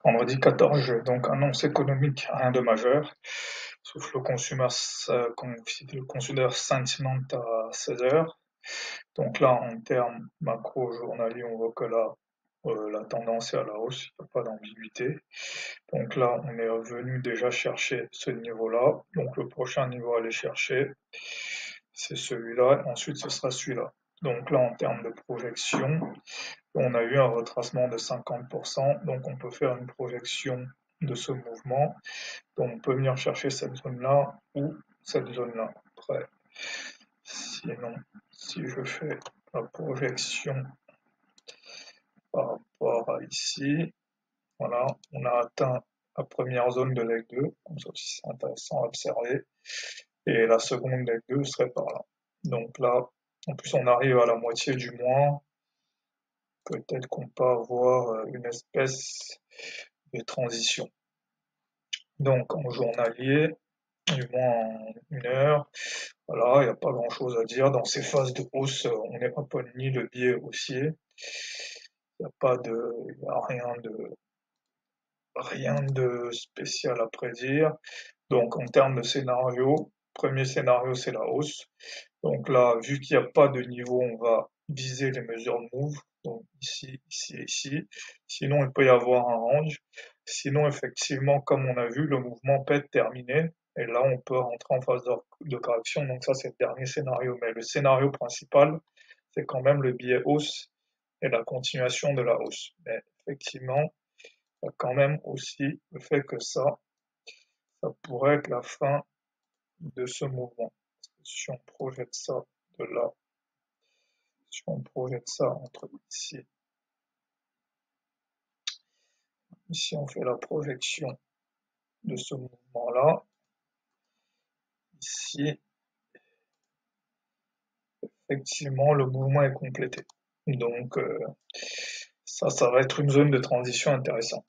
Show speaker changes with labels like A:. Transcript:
A: Vendredi 14 juillet, donc annonce économique, rien de majeur, sauf le consumer sentiment à 16 heures. Donc là, en termes macro journaliers, on voit que là, la tendance est à la hausse, il n'y a pas d'ambiguïté. Donc là, on est revenu déjà chercher ce niveau-là. Donc le prochain niveau à aller chercher, c'est celui-là. Ensuite, ce sera celui-là. Donc là, en termes de projection, on a eu un retracement de 50%, donc on peut faire une projection de ce mouvement. Donc on peut venir chercher cette zone-là ou cette zone-là. Après, sinon, si je fais la projection par rapport à ici, voilà, on a atteint la première zone de leg 2, comme ça aussi c'est intéressant à observer, et la seconde leg 2 serait par là. Donc là, en plus on arrive à la moitié du mois, peut-être qu'on peut avoir une espèce de transition. Donc en journalier, du moins en une heure, voilà, il n'y a pas grand-chose à dire. Dans ces phases de hausse, on n'est pas ni le biais haussier. Il n'y a pas de, il y a rien de spécial à prédire. Donc en termes de scénario, premier scénario c'est la hausse. Donc là, vu qu'il n'y a pas de niveau, on va viser les mesures de move. Donc ici, ici, ici. Sinon, il peut y avoir un range. Sinon, effectivement, comme on a vu, le mouvement peut être terminé. Et là, on peut rentrer en phase de correction. Donc ça, c'est le dernier scénario. Mais le scénario principal, c'est quand même le biais hausse et la continuation de la hausse. Mais effectivement, il y a quand même aussi le fait que ça pourrait être la fin de ce mouvement. Si on projette ça de là, si on projette ça entre ici on fait la projection de ce mouvement-là, ici, effectivement, le mouvement est complété. Donc, ça va être une zone de transition intéressante.